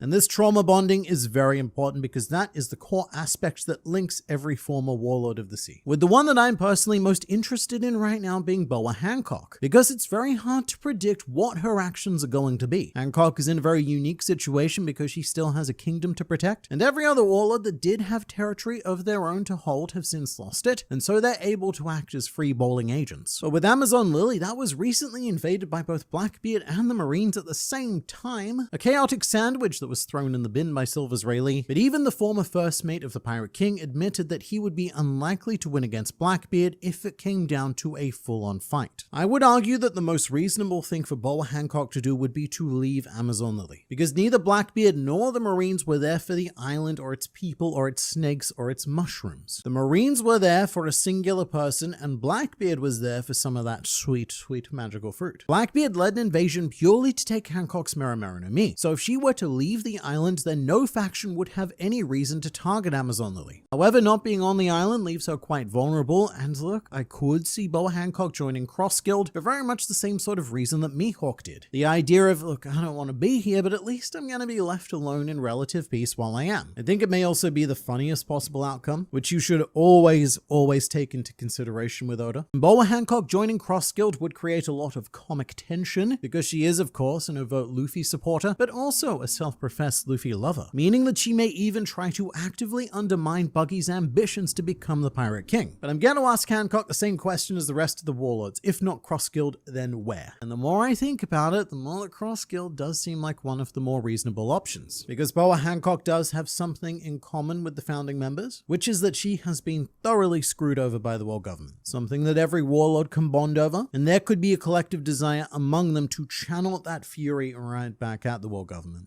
And this trauma bonding is very important because that is the core aspect that links every former warlord of the sea. With the one that I'm personally most interested in right now being Boa Hancock, because it's very hard to predict what her actions are going to be. Hancock is in a very unique situation because she still has a kingdom to protect, and every other warlord that did have territory of their own to hold have since lost it, and so they're able to act as free bowling agents. But with Amazon Lily, that was recently invaded by both Blackbeard and the Marines at the same time, a chaotic sandwich that was thrown in the bin by Silver's Rayleigh, but even the former first mate of the Pirate King admitted that he would be unlikely to win against Blackbeard if it came down to a full-on fight. I would argue that the most reasonable thing for Boa Hancock to do would be to leave Amazon Lily, because neither Blackbeard nor the Marines were there for the island or its people or its snakes or its mushrooms. The Marines were there for a singular person, and Blackbeard was there for some of that sweet, sweet magical fruit. Blackbeard led an invasion purely to take Hancock's Marimara no Mi, so if she were to leave the island, then no faction would have any reason to target Amazon Lily. However, not being on the island leaves her quite vulnerable, and look, I could see Boa Hancock joining Cross Guild for very much the same sort of reason that Mihawk did. The idea of, look, I don't want to be here, but at least I'm going to be left alone in relative peace while I am. I think it may also be the funniest possible outcome, which you should always take into consideration with Oda. Boa Hancock joining Cross Guild would create a lot of comic tension, because she is, of course, an overt Luffy supporter, but also a self-professed Luffy lover, meaning that she may even try to actively undermine Buggy's ambitions to become the Pirate King. But I'm going to ask Hancock the same question as the rest of the warlords. If not Cross Guild, then where? And the more I think about it, the more that Cross Guild does seem like one of the more reasonable options. Because Boa Hancock does have something in common with the founding members, which is that she has been thoroughly screwed over by the world government. Something that every warlord can bond over, and there could be a collective desire among them to channel that fury right back at the world government.